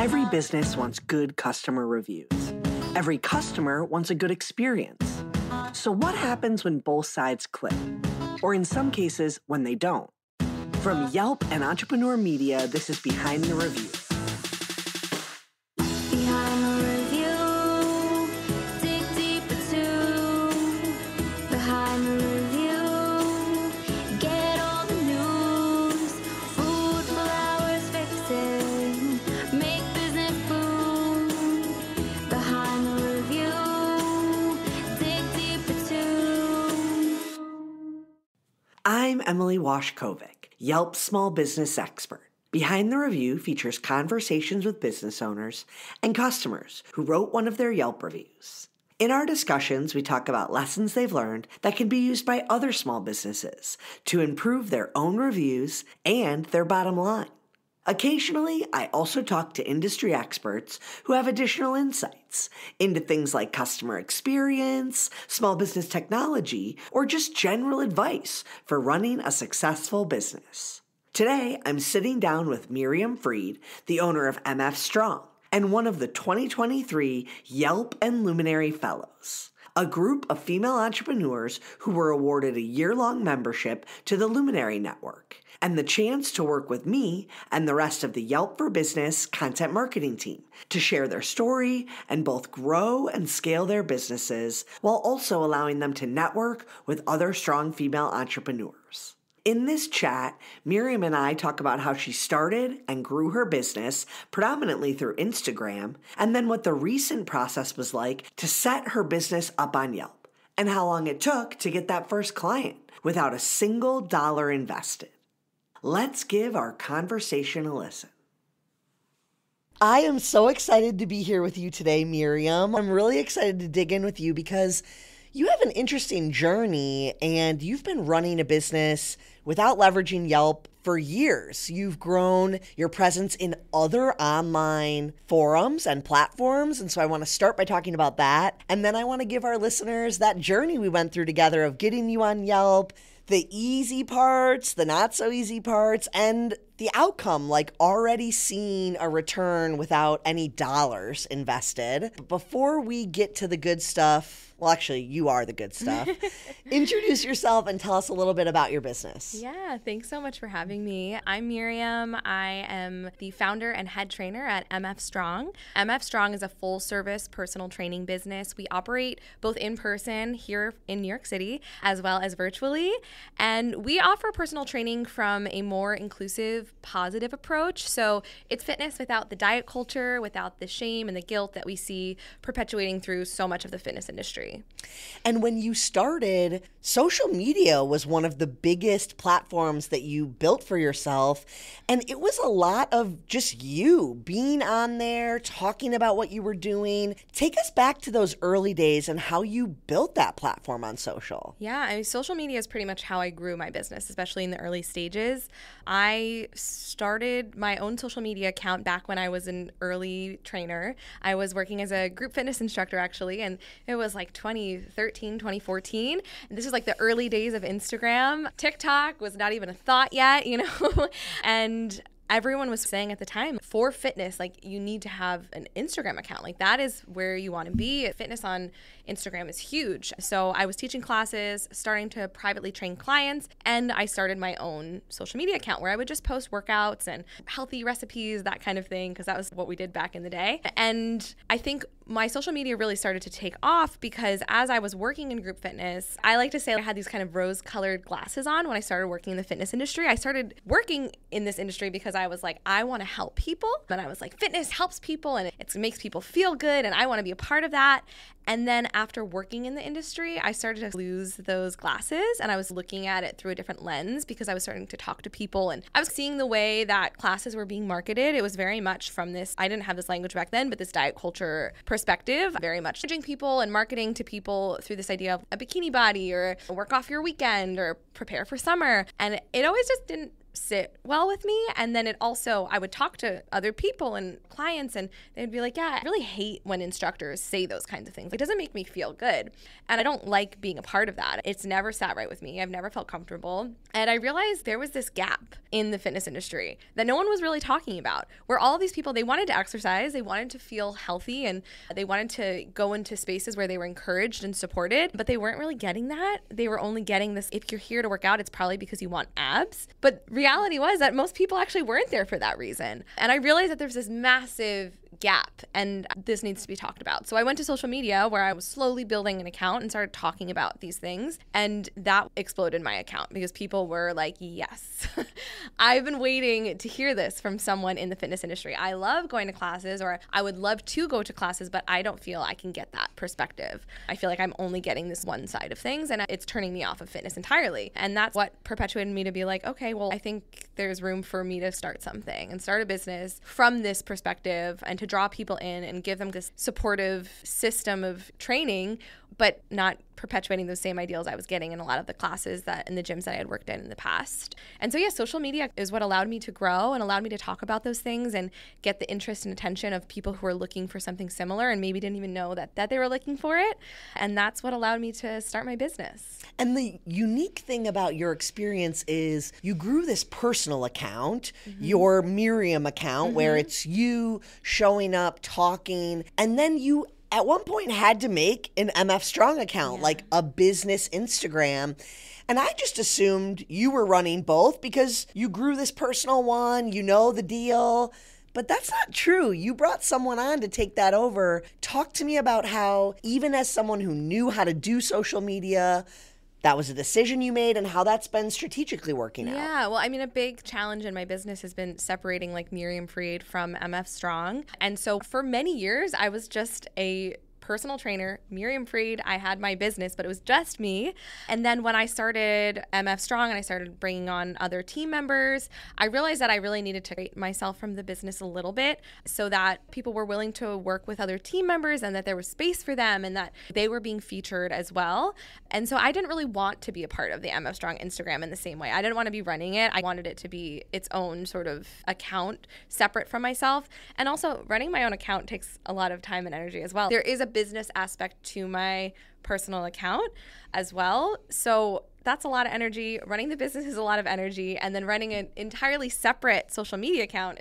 Every business wants good customer reviews. Every customer wants a good experience. So what happens when both sides click? Or in some cases, when they don't? From Yelp and Entrepreneur Media, this is Behind the Review. Behind the review, dig deeper too. Behind the review, get all the news. Food, flowers, fixing, make business boom. Behind the review, dig deeper too. I'm Emily Washkovic, Yelp's small business expert. Behind the Review features conversations with business owners and customers who wrote one of their Yelp reviews. In our discussions, we talk about lessons they've learned that can be used by other small businesses to improve their own reviews and their bottom line. Occasionally, I also talk to industry experts who have additional insights into things like customer experience, small business technology, or just general advice for running a successful business. Today, I'm sitting down with Miriam Freed, the owner of MF Strong, and one of the 2023 Yelp and Luminary Fellows, a group of female entrepreneurs who were awarded a year-long membership to the Luminary Network, and the chance to work with me and the rest of the Yelp for Business content marketing team to share their story and both grow and scale their businesses while also allowing them to network with other strong female entrepreneurs. In this chat, Miriam and I talk about how she started and grew her business predominantly through Instagram, and then what the recent process was like to set her business up on Yelp, and how long it took to get that first client without a single dollar invested. Let's give our conversation a listen. I am so excited to be here with you today, Miriam. I'm really excited to dig in with you because you have an interesting journey and you've been running a business without leveraging Yelp for years. You've grown your presence in other online forums and platforms. And so I want to start by talking about that. And then I want to give our listeners that journey we went through together of getting you on Yelp, the easy parts, the not so easy parts, and the outcome, like already seeing a return without any dollars invested. Before we get to the good stuff, well, actually, you are the good stuff. Introduce yourself and tell us a little bit about your business. Yeah, thanks so much for having me. I'm Miriam. I am the founder and head trainer at MF Strong. MF Strong is a full-service personal training business. We operate both in person here in New York City as well as virtually. And we offer personal training from a more inclusive, positive approach. So it's fitness without the diet culture, without the shame and the guilt that we see perpetuating through so much of the fitness industry. And when you started, social media was one of the biggest platforms that you built for yourself. And it was a lot of just you being on there, talking about what you were doing. Take us back to those early days and how you built that platform on social. Yeah, I mean, social media is pretty much how I grew my business, especially in the early stages. I started my own social media account back when I was an early trainer. I was working as a group fitness instructor, actually, and it was like 2013, 2014. And this was like the early days of Instagram. TikTok was not even a thought yet, and everyone was saying at the time, for fitness, like you need to have an Instagram account. Like that is where you want to be. Fitness on Instagram is huge. So I was teaching classes, starting to privately train clients, and I started my own social media account where I would just post workouts and healthy recipes, that kind of thing, because that was what we did back in the day. And I think my social media really started to take off because as I was working in group fitness, I like to say I had these kind of rose-colored glasses on when I started working in the fitness industry. I started working in this industry because I was like, I want to help people. And I was like, fitness helps people and it makes people feel good and I want to be a part of that. And then after working in the industry, I started to lose those glasses and I was looking at it through a different lens because I was starting to talk to people and I was seeing the way that classes were being marketed. It was very much from this, I didn't have this language back then, but this diet culture perspective, very much judging people and marketing to people through this idea of a bikini body or work off your weekend or prepare for summer. And it always just didn't sit well with me. And then I would talk to other people and clients, and they'd be like, yeah, I really hate when instructors say those kinds of things. It doesn't make me feel good. And I don't like being a part of that. It's never sat right with me. I've never felt comfortable. And I realized there was this gap in the fitness industry that no one was really talking about, where all of these people, they wanted to exercise, they wanted to feel healthy, and they wanted to go into spaces where they were encouraged and supported, but they weren't really getting that. They were only getting this, if you're here to work out, it's probably because you want abs. But reality was that most people actually weren't there for that reason. And I realized that there's this massive gap, and this needs to be talked about. So I went to social media, where I was slowly building an account and started talking about these things, and that exploded my account because people were like, yes, I've been waiting to hear this from someone in the fitness industry. I love going to classes, or I would love to go to classes, but I don't feel I can get that perspective. I feel like I'm only getting this one side of things, and it's turning me off of fitness entirely. And that's what perpetuated me to be like, okay, well, I think there's room for me to start something and start a business from this perspective, and to draw people in and give them this supportive system of training, but not perpetuating those same ideals I was getting in a lot of the classes that in the gyms that I had worked in the past. And so, yeah, social media is what allowed me to grow and allowed me to talk about those things and get the interest and attention of people who are looking for something similar and maybe didn't even know that they were looking for it. And that's what allowed me to start my business. And the unique thing about your experience is you grew this personal account, your Miriam account, where it's you showing up, talking, and then you at one point had to make an MF Strong account, like a business Instagram. And I just assumed you were running both because you grew this personal one, you know the deal. But that's not true. You brought someone on to take that over. Talk to me about how, even as someone who knew how to do social media, that was a decision you made and how that's been strategically working out. Yeah, well, I mean, a big challenge in my business has been separating like Miriam Fried from MF Strong. And so for many years, I was just a personal trainer, Miriam Fried. I had my business, but it was just me. And then when I started MF Strong and I started bringing on other team members, I realized that I really needed to separate myself from the business a little bit so that people were willing to work with other team members and that there was space for them and that they were being featured as well. And so I didn't really want to be a part of the MF Strong Instagram in the same way. I didn't want to be running it. I wanted it to be its own sort of account separate from myself. And also running my own account takes a lot of time and energy as well. There is a business aspect to my personal account as well. So that's a lot of energy. Running the business is a lot of energy. And then running an entirely separate social media account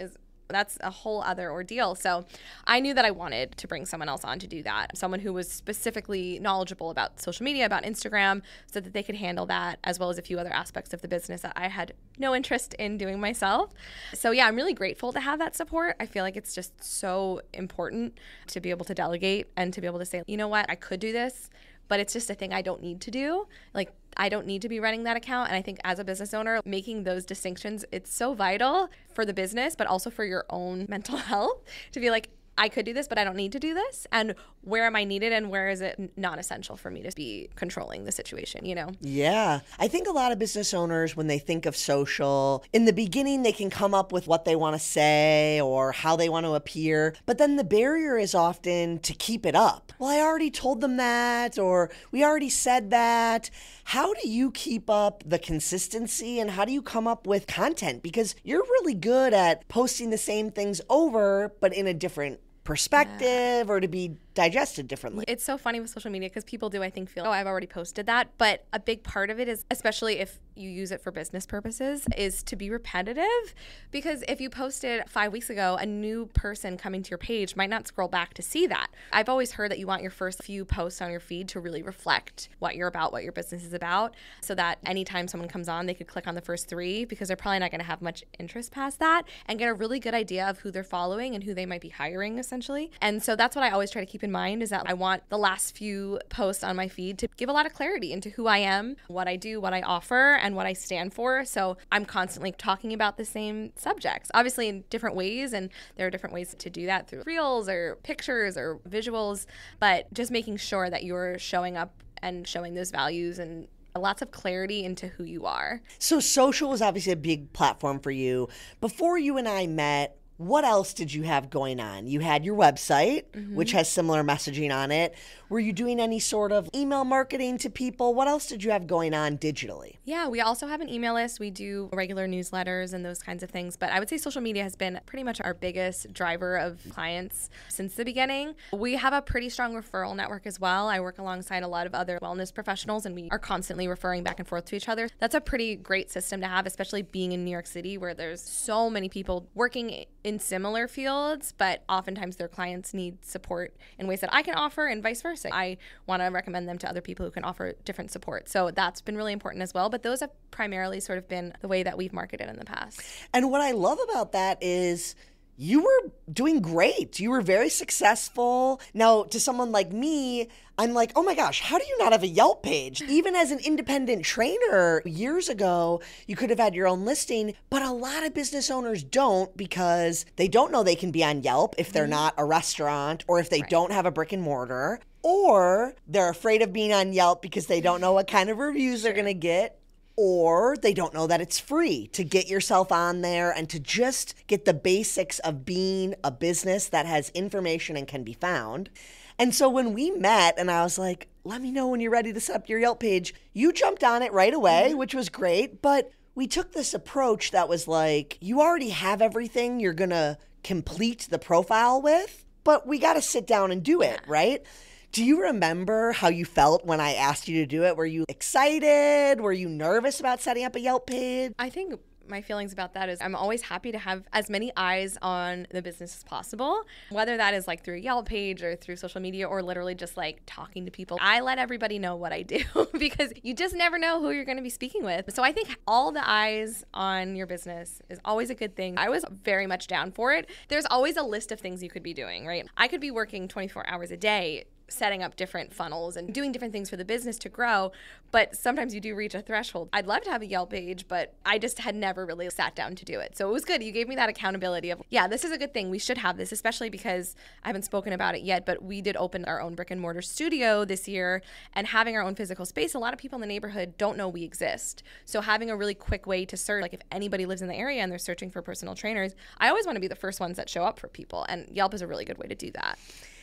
that's a whole other ordeal. So I knew that I wanted to bring someone else on to do that, someone who was specifically knowledgeable about social media, about Instagram, so that they could handle that, as well as a few other aspects of the business that I had no interest in doing myself. So yeah, I'm really grateful to have that support. I feel like it's just so important to be able to delegate and to be able to say, you know what, I could do this, but it's just a thing I don't need to do. Like, I don't need to be running that account. And I think as a business owner, making those distinctions, it's so vital for the business, but also for your own mental health to be like, I could do this, but I don't need to do this. And where am I needed and where is it not essential for me to be controlling the situation, you know? Yeah. I think a lot of business owners, when they think of social, in the beginning, they can come up with what they want to say or how they want to appear. But then the barrier is often to keep it up. Well, I already told them that, or we already said that. How do you keep up the consistency and how do you come up with content? Because you're really good at posting the same things over, but in a different perspective or to be digested differently. It's so funny with social media because people do, I think, feel, oh, I've already posted that. But a big part of it is, especially if you use it for business purposes, is to be repetitive. Because if you posted 5 weeks ago, a new person coming to your page might not scroll back to see that. I've always heard that you want your first few posts on your feed to really reflect what you're about, what your business is about, so that anytime someone comes on, they could click on the first 3 because they're probably not going to have much interest past that and get a really good idea of who they're following and who they might be hiring, essentially. And so that's what I always try to keep in mind, is that I want the last few posts on my feed to give a lot of clarity into who I am, what I do, what I offer, and what I stand for. So I'm constantly talking about the same subjects, obviously in different ways, and there are different ways to do that through reels or pictures or visuals, but just making sure that you're showing up and showing those values and lots of clarity into who you are. So social was obviously a big platform for you. Before you and I met, what else did you have going on? You had your website, which has similar messaging on it. Were you doing any sort of email marketing to people? What else did you have going on digitally? Yeah, we also have an email list. We do regular newsletters and those kinds of things. But I would say social media has been pretty much our biggest driver of clients since the beginning. We have a pretty strong referral network as well. I work alongside a lot of other wellness professionals, and we are constantly referring back and forth to each other. That's a pretty great system to have, especially being in New York City, where there's so many people working in similar fields, but oftentimes their clients need support in ways that I can offer and vice versa. I want to recommend them to other people who can offer different support. So that's been really important as well. But those have primarily sort of been the way that we've marketed in the past. And what I love about that is you were doing great. You were very successful. Now, to someone like me, I'm like, oh my gosh, how do you not have a Yelp page? Even as an independent trainer years ago, you could have had your own listing, but a lot of business owners don't because they don't know they can be on Yelp if they're not a restaurant or if they don't have a brick and mortar, or they're afraid of being on Yelp because they don't know what kind of reviews they're going to get. Or they don't know that it's free to get yourself on there and to just get the basics of being a business that has information and can be found. And so when we met and I was like, let me know when you're ready to set up your Yelp page, you jumped on it right away, which was great. But we took this approach that was like, you already have everything you're going to complete the profile with, but we got to sit down and do it, right? Do you remember how you felt when I asked you to do it? Were you excited? Were you nervous about setting up a Yelp page? I think my feelings about that is I'm always happy to have as many eyes on the business as possible, whether that is like through a Yelp page or through social media or literally just like talking to people. I let everybody know what I do because you just never know who you're going to be speaking with. So I think all the eyes on your business is always a good thing. I was very much down for it. There's always a list of things you could be doing, right? I could be working 24 hours a day setting up different funnels and doing different things for the business to grow. But sometimes you do reach a threshold. I'd love to have a Yelp page, but I just had never really sat down to do it. So it was good. You gave me that accountability of, yeah, this is a good thing. We should have this, especially because I haven't spoken about it yet, but we did open our own brick and mortar studio this year, and having our own physical space, a lot of people in the neighborhood don't know we exist. So having a really quick way to search, like if anybody lives in the area and they're searching for personal trainers, I always want to be the first ones that show up for people. And Yelp is a really good way to do that.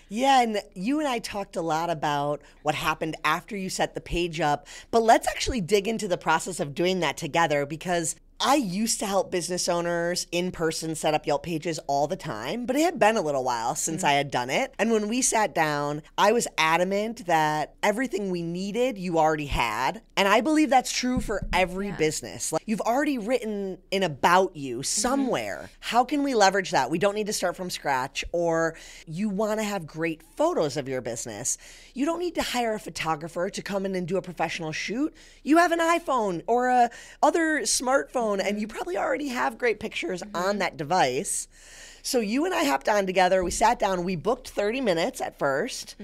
Yeah, and you and I talked a lot about what happened after you set the page up, but let's actually dig into the process of doing that together because I used to help business owners in person set up Yelp pages all the time, but it had been a little while since I had done it. And when we sat down, I was adamant that everything we needed, you already had. And I believe that's true for every business. Like you've already written an about you somewhere. How can we leverage that? We don't need to start from scratch. Or you want to have great photos of your business. You don't need to hire a photographer to come in and do a professional shoot. You have an iPhone or a other smartphone, and you probably already have great pictures on that device. So you and I hopped on together. We sat down. We booked 30 minutes at first.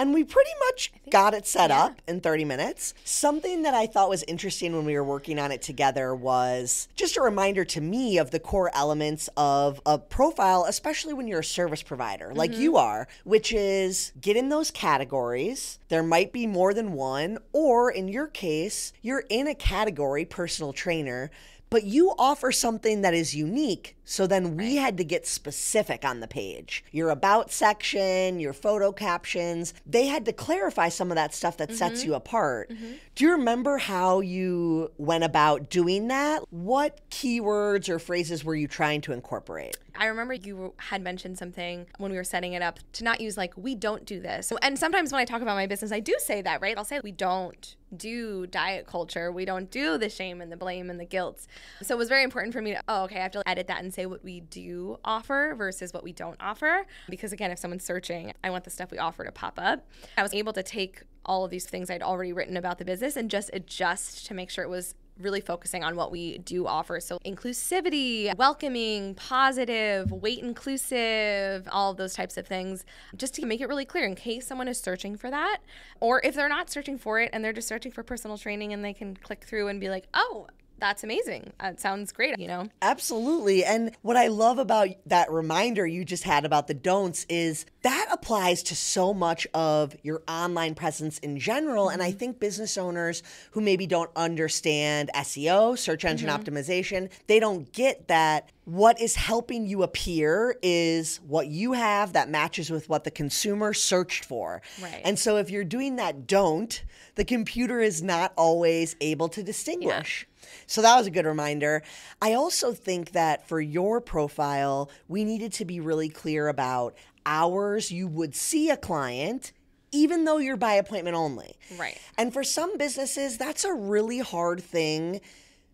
And we pretty much got it set up in 30 minutes. Something that I thought was interesting when we were working on it together was just a reminder to me of the core elements of a profile, especially when you're a service provider like you are, which is get in those categories. There might be more than one, or in your case, you're in a category, personal trainer, but you offer something that is unique. So then we had to get specific on the page. Your about section, your photo captions, they had to clarify some of that stuff that sets you apart. Do you remember how you went about doing that? What keywords or phrases were you trying to incorporate? I remember you had mentioned something when we were setting it up to not use like, we don't do this. And sometimes when I talk about my business, I do say that, right? I'll say we don't do diet culture. We don't do the shame and the blame and the guilt. So it was very important for me to, I have to edit that and say what we do offer versus what we don't offer. Because again, if someone's searching, I want the stuff we offer to pop up. I was able to take all of these things I'd already written about the business and just adjust to make sure it was really focusing on what we do offer. So inclusivity, welcoming, positive, weight inclusive, all of those types of things, just to make it really clear in case someone is searching for that, or if they're not searching for it and they're just searching for personal training and they can click through and be like, oh, that's amazing. It sounds great, you know? Absolutely. And what I love about that reminder you just had about the don'ts is that applies to so much of your online presence in general. And I think business owners who maybe don't understand SEO, search engine optimization, they don't get that what is helping you appear is what you have that matches with what the consumer searched for. Right. And so if you're doing that don't, the computer is not always able to distinguish. So that was a good reminder. I also think that for your profile, we needed to be really clear about hours you would see a client, even though you're by appointment only. Right. And for some businesses, that's a really hard thing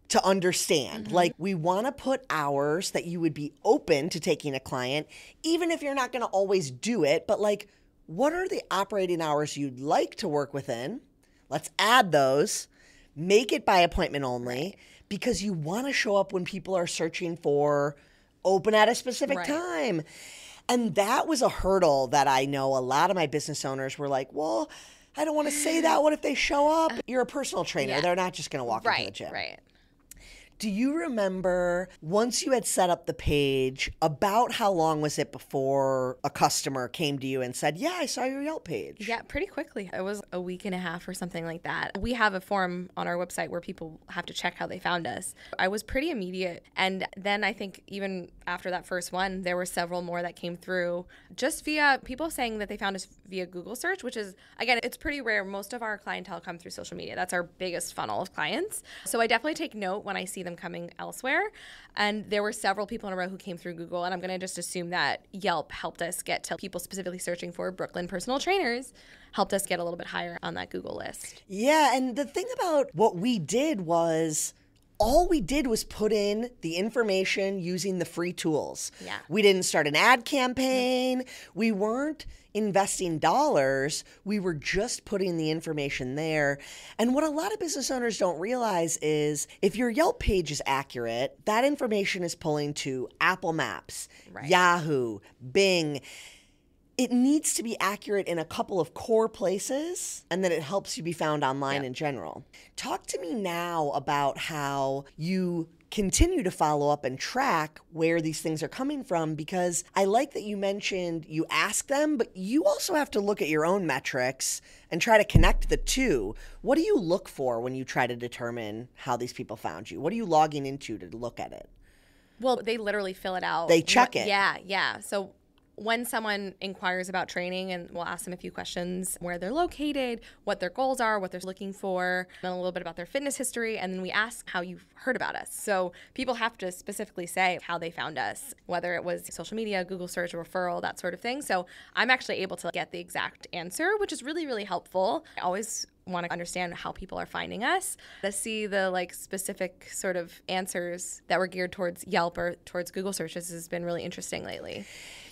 to understand. Like, we want to put hours that you would be open to taking a client, even if you're not going to always do it. But like, what are the operating hours you'd like to work within? Let's add those, make it by appointment only, because you want to show up when people are searching for open at a specific time. And that was a hurdle that I know a lot of my business owners were like, well, I don't want to say that. What if they show up? You're a personal trainer. They're not just going to walk into the gym. Right. Do you remember once you had set up the page, about how long was it before a customer came to you and said, yeah, I saw your Yelp page? Yeah, pretty quickly. It was a week and a half or something like that. We have a form on our website where people have to check how they found us. I was pretty immediate. And then I think even after that first one, there were several more that came through just via people saying that they found us via Google search, which is, again, it's pretty rare. Most of our clientele come through social media. That's our biggest funnel of clients. So I definitely take note when I see them coming elsewhere. And there were several people in a row who came through Google. And I'm going to just assume that Yelp helped us get to people specifically searching for Brooklyn personal trainers, helped us get a little bit higher on that Google list. Yeah. And the thing about what we did was, all we did was put in the information using the free tools. Yeah. We didn't start an ad campaign. We weren't investing dollars. We were just putting the information there. And what a lot of business owners don't realize is if your Yelp page is accurate, that information is pulling to Apple Maps, Yahoo, Bing. It needs to be accurate in a couple of core places, and then it helps you be found online in general. Talk to me now about how you continue to follow up and track where these things are coming from, because I like that you mentioned you ask them, but you also have to look at your own metrics and try to connect the two. What do you look for when you try to determine how these people found you? What are you logging into to look at it? Well, they literally fill it out. They check it. Yeah. So when someone inquires about training, and we'll ask them a few questions, where they're located, what their goals are, what they're looking for, and a little bit about their fitness history, and then we ask how you've heard about us. So people have to specifically say how they found us, whether it was social media, Google search, a referral, that sort of thing. So I'm actually able to get the exact answer, which is really, really helpful. I always want to understand how people are finding us. To see the specific sort of answers that were geared towards Yelp or towards Google searches has been really interesting lately.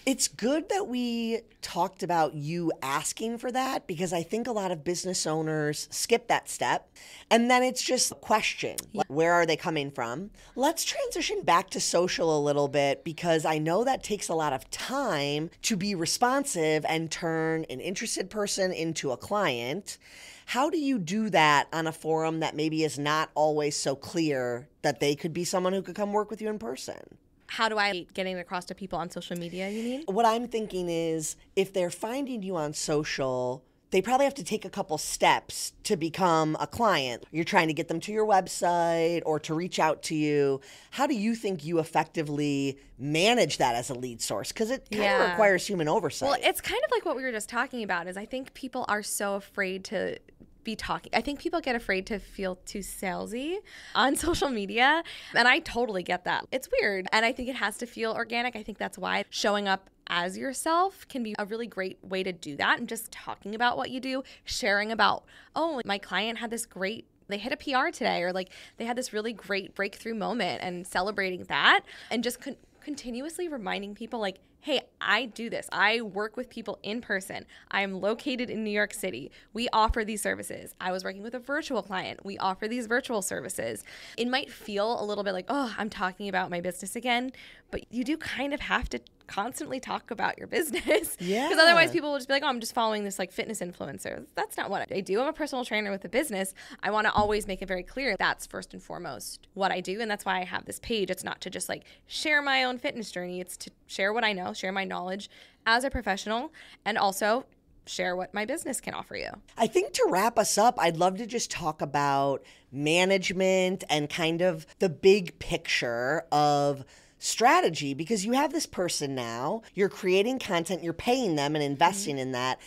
It's good that we talked about you asking for that, because I think a lot of business owners skip that step. And then it's just a question. Like, where are they coming from? Let's transition back to social a little bit, because I know that takes a lot of time to be responsive and turn an interested person into a client. How do you do that on a forum that maybe is not always so clear that they could be someone who could come work with you in person? How do I getting across to people on social media, you mean? What I'm thinking is, if they're finding you on social, they probably have to take a couple steps to become a client. You're trying to get them to your website or to reach out to you. How do you think you effectively manage that as a lead source? Because it kind of requires human oversight. Well, it's kind of like what we were just talking about, is I think people are so afraid to be talking. I think people get afraid to feel too salesy on social media, and I totally get that. It's weird, and I think it has to feel organic. I think that's why showing up as yourself can be a really great way to do that, and just talking about what you do, sharing about, oh, my client had this great, they hit a PR today, or they had this really great breakthrough moment, and celebrating that, and just continuously reminding people hey, I do this. I work with people in person. I'm located in New York City. We offer these services. I was working with a virtual client. We offer these virtual services. It might feel a little bit like, oh, I'm talking about my business again, but you do kind of have to constantly talk about your business. Yeah. Because otherwise people will just be like, oh, I'm just following this fitness influencer. That's not what I do. I'm a personal trainer with a business. I want to always make it very clear that's first and foremost what I do. And that's why I have this page. It's not to just share my own fitness journey. It's to share what I know, share my knowledge as a professional, and also share what my business can offer you. I think to wrap us up, I'd love to just talk about management and kind of the big picture of strategy because you have this person now, you're creating content, you're paying them and investing in that.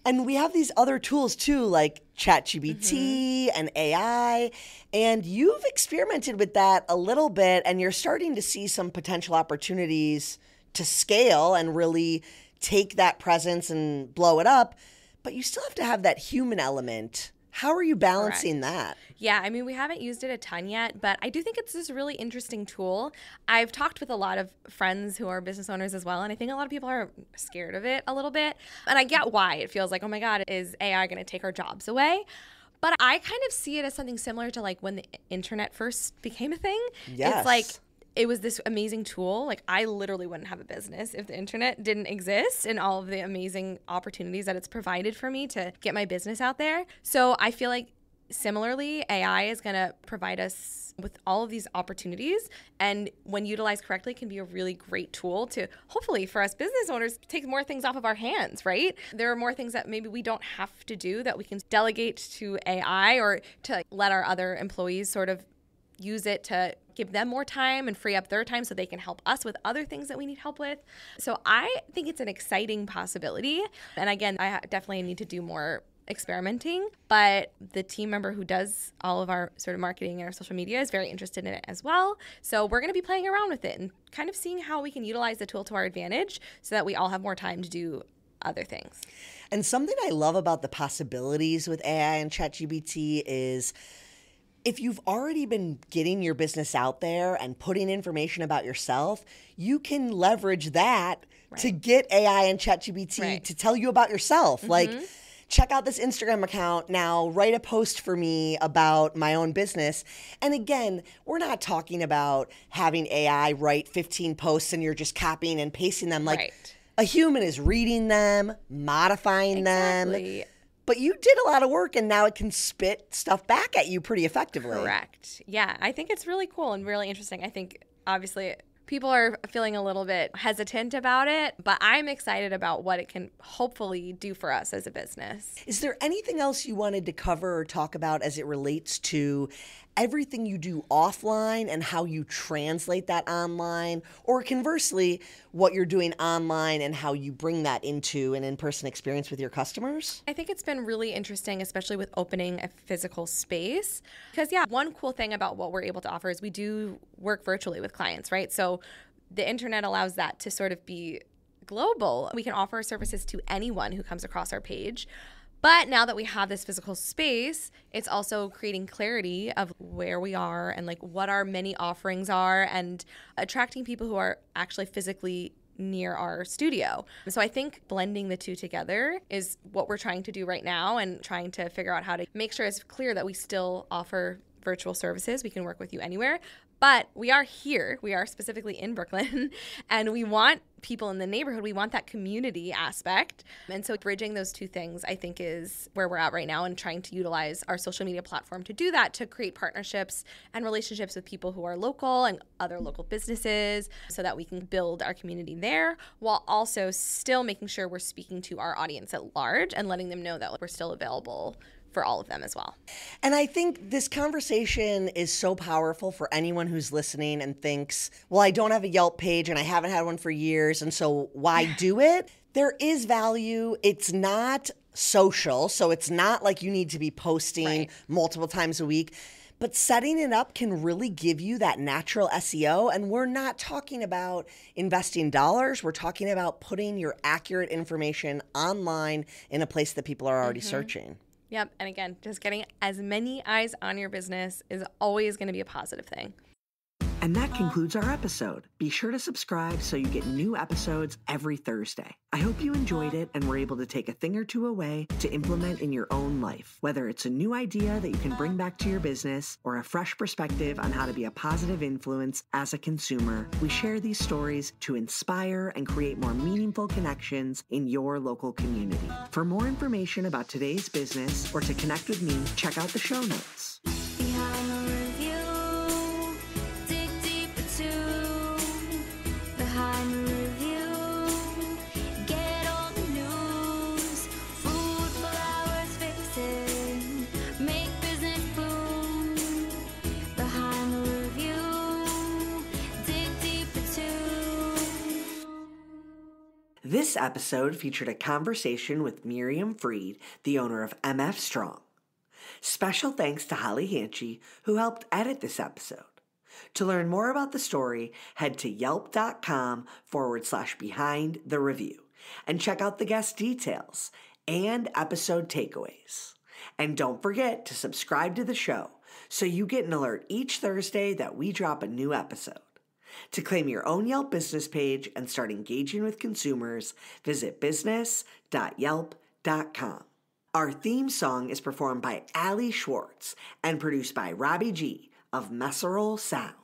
And we have these other tools too, like ChatGPT and AI, and you've experimented with that a little bit, and you're starting to see some potential opportunities to scale and really take that presence and blow it up, but you still have to have that human element. How are you balancing that? Yeah, I mean, we haven't used it a ton yet, but I do think it's this really interesting tool. I've talked with a lot of friends who are business owners as well, and I think a lot of people are scared of it a little bit. And I get why. It feels like, oh my God, is AI going to take our jobs away? But I kind of see it as something similar to like when the internet first became a thing. Yes. It's like, it was this amazing tool. Like, I literally wouldn't have a business if the internet didn't exist and all of the amazing opportunities that it's provided for me to get my business out there. So I feel like similarly, AI is going to provide us with all of these opportunities, and when utilized correctly can be a really great tool to hopefully for us business owners take more things off of our hands, right? There are more things that maybe we don't have to do that we can delegate to AI or to let our other employees sort of use it to give them more time and free up their time so they can help us with other things that we need help with. So I think it's an exciting possibility. And again, I definitely need to do more experimenting, but the team member who does all of our sort of marketing and our social media is very interested in it as well. So we're going to be playing around with it and kind of seeing how we can utilize the tool to our advantage so that we all have more time to do other things. And something I love about the possibilities with AI and ChatGPT is if you've already been getting your business out there and putting information about yourself, you can leverage that to get AI and ChatGPT to tell you about yourself. Like, check out this Instagram account now, write a post for me about my own business. And again, we're not talking about having AI write 15 posts and you're just copying and pasting them. Like, a human is reading them, modifying them. But you did a lot of work, and now it can spit stuff back at you pretty effectively. Correct. Yeah, I think it's really cool and really interesting. I think, obviously, people are feeling a little bit hesitant about it, but I'm excited about what it can hopefully do for us as a business. Is there anything else you wanted to cover or talk about as it relates to everything you do offline and how you translate that online, or conversely, what you're doing online and how you bring that into an in-person experience with your customers? I think it's been really interesting, especially with opening a physical space. Because, yeah, one cool thing about what we're able to offer is we do work virtually with clients, right? So the internet allows that to sort of be global. We can offer our services to anyone who comes across our page. But now that we have this physical space, it's also creating clarity of where we are and like what our many offerings are and attracting people who are actually physically near our studio. So I think blending the two together is what we're trying to do right now and trying to figure out how to make sure it's clear that we still offer virtual services. We can work with you anywhere. But we are here. We are specifically in Brooklyn, and we want people in the neighborhood. We want that community aspect. And so bridging those two things, I think, is where we're at right now, and trying to utilize our social media platform to do that, to create partnerships and relationships with people who are local and other local businesses so that we can build our community there while also still making sure we're speaking to our audience at large and letting them know that we're still available for all of them as well. And I think this conversation is so powerful for anyone who's listening and thinks, well, I don't have a Yelp page and I haven't had one for years, and so why do it? There is value. It's not social, so it's not like you need to be posting multiple times a week. But setting it up can really give you that natural SEO. And we're not talking about investing dollars. We're talking about putting your accurate information online in a place that people are already searching. Yep. And again, just getting as many eyes on your business is always going to be a positive thing. And that concludes our episode. Be sure to subscribe so you get new episodes every Thursday. I hope you enjoyed it and were able to take a thing or two away to implement in your own life. Whether it's a new idea that you can bring back to your business or a fresh perspective on how to be a positive influence as a consumer, we share these stories to inspire and create more meaningful connections in your local community. For more information about today's business or to connect with me, check out the show notes. Behind the review, dig deeper too. Behind the review, get all the news. Food, flowers, fixing, make business boom. Behind the review, dig deeper This episode featured a conversation with Miriam Freed, the owner of MF Strong. Special thanks to Holly Hanchy, who helped edit this episode. To learn more about the story, head to yelp.com/behind the review and check out the guest details and episode takeaways. And don't forget to subscribe to the show so you get an alert each Thursday that we drop a new episode. To claim your own Yelp business page and start engaging with consumers, visit business.yelp.com. Our theme song is performed by Ali Schwartz and produced by Robbie G of Messerol Sound.